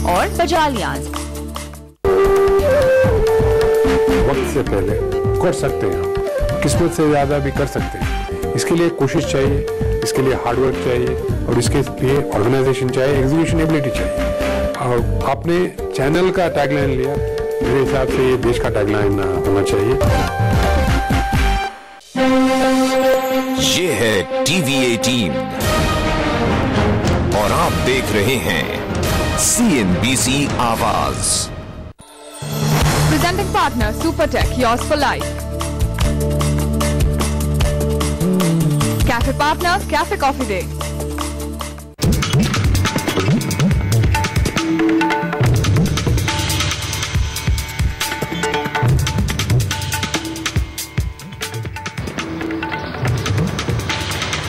और बजालियाज। वक्त से पहले कर सकते हैं, किस्मत से ज्यादा भी कर सकते हैं। इसके लिए कोशिश चाहिए, इसके लिए हार्डवर्क चाहिए और इसके लिए ऑर्गेनाइजेशन चाहिए, एग्जीक्यूशन एबिलिटी चाहिए। और आपने चैनल का टैगलाइन लिया, मेरे हिसाब से ये देश का टैगलाइन होना चाहिए। ये है TV18 और आप देख रहे हैं CNBC आवाज। Presenting partner Supertech, yours for life. Cafe partner Cafe Coffee Day.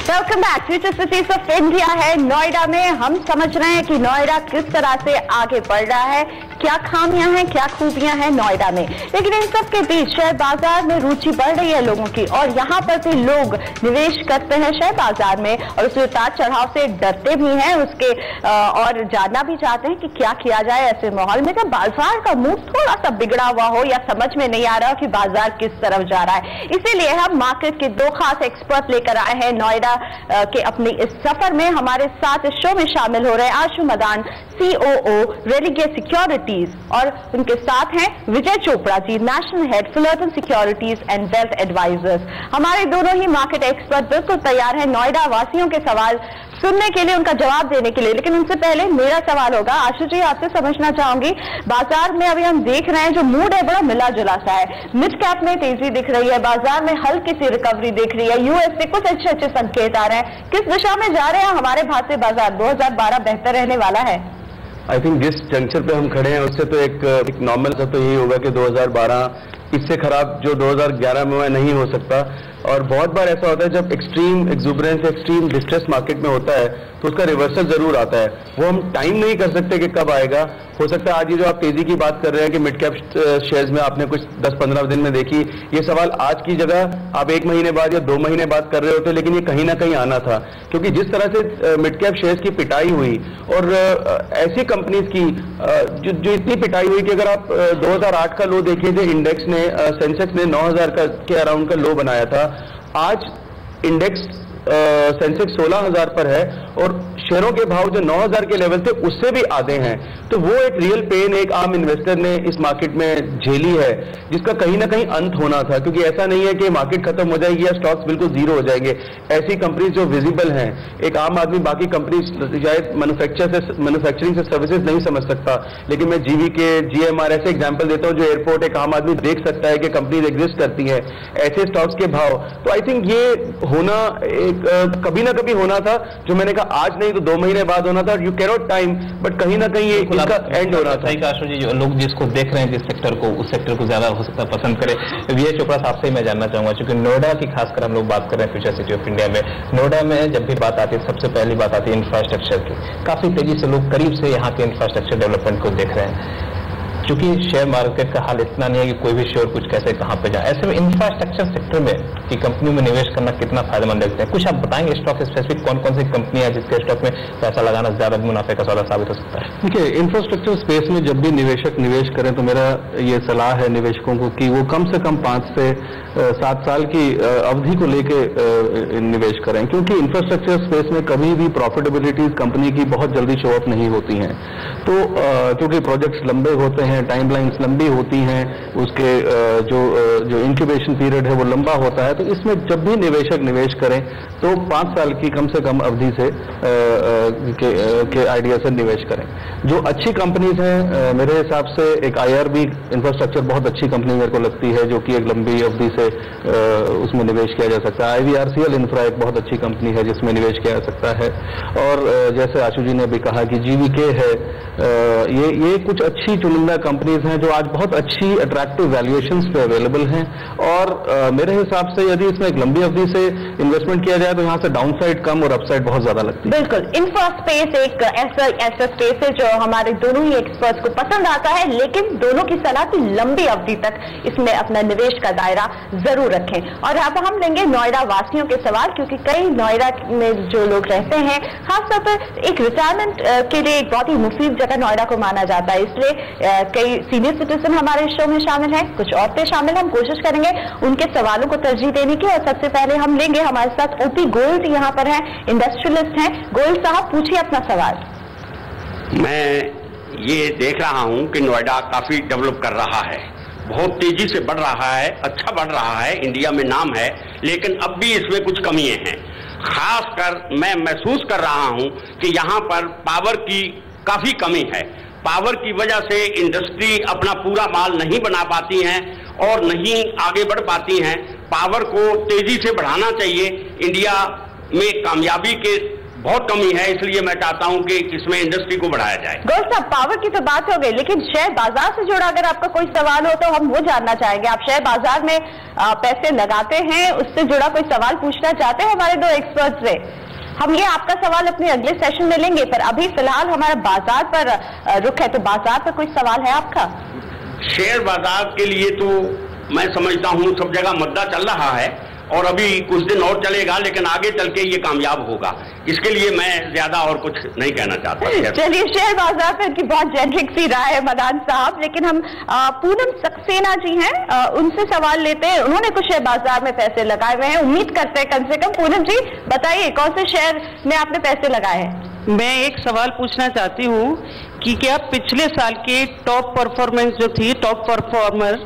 Welcome back. Future cities of India है नोएडा में। हम समझ रहे हैं कि नोएडा किस तरह से आगे बढ़ रहा है, क्या खामियां हैं, क्या खूबियां हैं नोएडा में। लेकिन इन सब के बीच शेयर बाजार में रुचि बढ़ रही है लोगों की, और यहाँ पर भी लोग निवेश करते हैं शेयर बाजार में, और उसके उतार चढ़ाव से डरते भी हैं उसके, और जानना भी चाहते हैं कि क्या किया जाए ऐसे माहौल में जब बाजार का मूड थोड़ा सा बिगड़ा हुआ हो या समझ में नहीं आ रहा कि बाजार किस तरफ जा रहा है। इसीलिए हम मार्केट के दो खास एक्सपर्ट लेकर आए हैं नोएडा के अपने इस सफर में। हमारे साथ इस शो में शामिल हो रहे हैं आशु मदान, COO रेलिगेयर सिक्योरिटीज, और उनके साथ हैं Vijay Chopra ji, national head Fullerton Securities and Wealth Advisors. हमारे दोनों ही मार्केट एक्सपर्ट बिल्कुल तैयार हैं नोएडा वासियों के सवाल सुनने के लिए, उनका जवाब देने के लिए। लेकिन उनसे पहले मेरा सवाल होगा, आशु जी आपसे समझना चाहूंगी, बाजार में अभी हम देख रहे हैं जो मूड है बड़ा मिला जुला सा है। मिड कैप में तेजी दिख रही है, बाजार में हल्की सी रिकवरी दिख रही है, यूएस से कुछ अच्छे अच्छे संकेत आ रहे हैं। किस दिशा में जा रहे हैं हमारे भारतीय बाजार? 2012 बेहतर रहने वाला है? आई थिंक जिस जंक्शन पे हम खड़े हैं उससे तो एक नॉर्मल सा तो यही होगा कि 2012 इससे खराब जो 2011 में नहीं हो सकता। और बहुत बार ऐसा होता है जब एक्सट्रीम एक्सूबरेंस, एक्सट्रीम डिस्ट्रेस मार्केट में होता है तो उसका रिवर्सल जरूर आता है। वो हम टाइम नहीं कर सकते कि कब आएगा। हो सकता है आज ये जो आप तेजी की बात कर रहे हैं कि मिड कैप शेयर्स में आपने कुछ 10-15 दिन में देखी, ये सवाल आज की जगह आप 1 महीने बाद या 2 महीने बाद कर रहे होते, लेकिन ये कहीं ना कहीं आना था। क्योंकि जिस तरह से मिड कैप शेयर्स की पिटाई हुई, और ऐसी कंपनीज की जो इतनी पिटाई हुई कि अगर आप 2008 का लो देखिए जो इंडेक्स ने, सेंसेक्स ने 9000 के अराउंड का लो बनाया था, आज इंडेक्स सेंसेक्स 16000 पर है और शेयरों के भाव जो 9000 के लेवल थे उससे भी आधे हैं। तो वो एक रियल पेन एक आम इन्वेस्टर ने इस मार्केट में झेली है, जिसका कहीं ना कहीं अंत होना था। क्योंकि ऐसा नहीं है कि मार्केट खत्म हो जाएगी या स्टॉक्स बिल्कुल जीरो हो जाएंगे। ऐसी कंपनीज जो विजिबल हैं, एक आम आदमी बाकी कंपनीज शायद मैन्युफैक्चरिंग से सर्विसेज नहीं समझ सकता, लेकिन मैं GVK, GMR ऐसे एग्जाम्पल देता हूं जो एयरपोर्ट एक आम आदमी देख सकता है कि कंपनीज एग्जिस्ट करती है, ऐसे स्टॉक्स के भाव। तो आई थिंक ये होना एक कभी ना कभी होना था, जो मैंने कहा आज नहीं तो 2 महीने बाद होना था। यू कैनॉट टाइम, बट कहीं ना कहीं ये इसका एंड होना था। सही कहा आशु जी, जो लोग जिसको देख रहे हैं जिस सेक्टर को, उस सेक्टर को ज्यादा हो सकता है पसंद करे। विजय चोपड़ा साहब से मैं जानना चाहूंगा, क्योंकि नोएडा की खासकर हम लोग बात कर रहे हैं फ्यूचर सिटी ऑफ इंडिया में। नोएडा में जब भी बात आती है सबसे पहली बात आती है इंफ्रास्ट्रक्चर की। काफी तेजी से लोग करीब से यहाँ के इंफ्रास्ट्रक्चर डेवलपमेंट को देख रहे हैं, क्योंकि शेयर मार्केट का हाल इतना नहीं है कि कोई भी शेयर कुछ कैसे कहां पे जाए। ऐसे में इंफ्रास्ट्रक्चर सेक्टर में की कंपनी में निवेश करना कितना फायदेमंद लगता है? कुछ आप बताएंगे स्टॉक स्पेसिफिक कौन कौन सी कंपनी है जिसके स्टॉक में पैसा लगाना ज्यादा मुनाफे का सौदा साबित हो सकता है? देखिए, इंफ्रास्ट्रक्चर स्पेस में जब भी निवेशक निवेश करें तो मेरा ये सलाह है निवेशकों को कि वो कम से कम 5 से 7 साल की अवधि को लेके निवेश करें, क्योंकि इंफ्रास्ट्रक्चर स्पेस में कभी भी प्रॉफिटेबिलिटीज कंपनी की बहुत जल्दी शो अप नहीं होती हैं। तो क्योंकि प्रोजेक्ट्स लंबे होते हैं, टाइमलाइंस लंबी होती हैं, उसके जो इंक्यूबेशन पीरियड है वो लंबा होता है। तो इसमें जब भी निवेशक निवेश करें तो 5 साल की कम से कम अवधि से के आइडिया से निवेश करें। जो अच्छी कंपनीज हैं मेरे हिसाब से एक IRB इंफ्रास्ट्रक्चर बहुत अच्छी कंपनी मेरे को लगती है, जो कि एक लंबी अवधि से उसमें निवेश किया जा सकता है। IVRCL इंफ्रा एक बहुत अच्छी कंपनी है जिसमें निवेश किया जा सकता है। और जैसे आशु जी ने भी कहा कि GVK है, ये कुछ अच्छी चुनिंदा कंपनीज हैं जो आज बहुत अच्छी अट्रैक्टिव वैल्यूएशंस पे अवेलेबल हैं। और मेरे हिसाब से यदि इसमें एक लंबी अवधि से इन्वेस्टमेंट किया जाए तो यहाँ से डाउनसाइड कम और अपसाइड बहुत ज्यादा लगती है। बिल्कुल, इंफ्रा स्पेस एक ऐसा स्पेस है जो हमारे दोनों ही एक्सपर्ट्स को पसंद आता है, लेकिन दोनों की सलाह की लंबी अवधि तक इसमें अपना निवेश का दायरा जरूर रखें। और अब हम लेंगे नोएडा वासियों के सवाल, क्योंकि कई नोएडा में जो लोग रहते हैं, खासतौर पर एक रिटायरमेंट के लिए एक बहुत ही मुफीद जगह नोएडा को माना जाता है, इसलिए कई सीनियर सिटीजन हमारे शो में शामिल हैं, कुछ औरतें शामिल हैं। हम कोशिश करेंगे उनके सवालों को तरजीह देने की। और सबसे पहले हम लेंगे हमारे साथ ओपी गोयल यहाँ पर हैं, इंडस्ट्रियलिस्ट हैं। गोयल साहब, पूछिए अपना सवाल। मैं ये देख रहा हूं कि नोएडा काफी डेवलप कर रहा है, बहुत तेजी से बढ़ रहा है, अच्छा बढ़ रहा है, इंडिया में नाम है, लेकिन अब भी इसमें कुछ कमियां हैं। खासकर मैं महसूस कर रहा हूं कि यहाँ पर पावर की काफी कमी है। पावर की वजह से इंडस्ट्री अपना पूरा माल नहीं बना पाती हैं और नहीं आगे बढ़ पाती हैं। पावर को तेजी से बढ़ाना चाहिए। इंडिया में कामयाबी के बहुत कमी है, इसलिए मैं चाहता हूं कि इसमें इंडस्ट्री को बढ़ाया जाए। गोयल साहब, पावर की तो बात हो गई, लेकिन शेयर बाजार से जुड़ा अगर आपका कोई सवाल हो तो हम वो जानना चाहेंगे। आप शेयर बाजार में पैसे लगाते हैं, उससे जुड़ा कोई सवाल पूछना चाहते हैं हमारे दो एक्सपर्ट से? हम ये आपका सवाल अपने अगले सेशन में लेंगे, पर अभी फिलहाल हमारा बाजार पर रुख है, तो बाजार पर कोई सवाल है आपका? शेयर बाजार के लिए तो मैं समझता हूं सब जगह मुद्दा चल रहा है और अभी कुछ दिन और चलेगा, लेकिन आगे चल के ये कामयाब होगा। इसके लिए मैं ज्यादा और कुछ नहीं कहना चाहता। चलिए, शेयर बाजार पर इनकी बहुत जेनरिक सी राय है मदान साहब, लेकिन हम पूनम सक्सेना जी हैं, उनसे सवाल लेते हैं। उन्होंने कुछ शेयर बाजार में पैसे लगाए हुए हैं, उम्मीद करते हैं कम से कम। पूनम जी, बताइए कौन से शेयर में आपने पैसे लगाए हैं? मैं एक सवाल पूछना चाहती हूँ कि क्या पिछले साल की टॉप परफॉर्मेंस जो थी, टॉप परफॉर्मर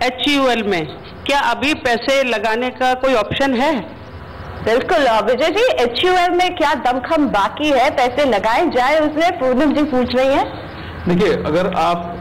HUL में, क्या अभी पैसे लगाने का कोई ऑप्शन है? बिल्कुल विजय जी, HUL में क्या दमखम बाकी है, पैसे लगाए जाए उसमें? पूनम जी पूछ रही है। देखिए, अगर आप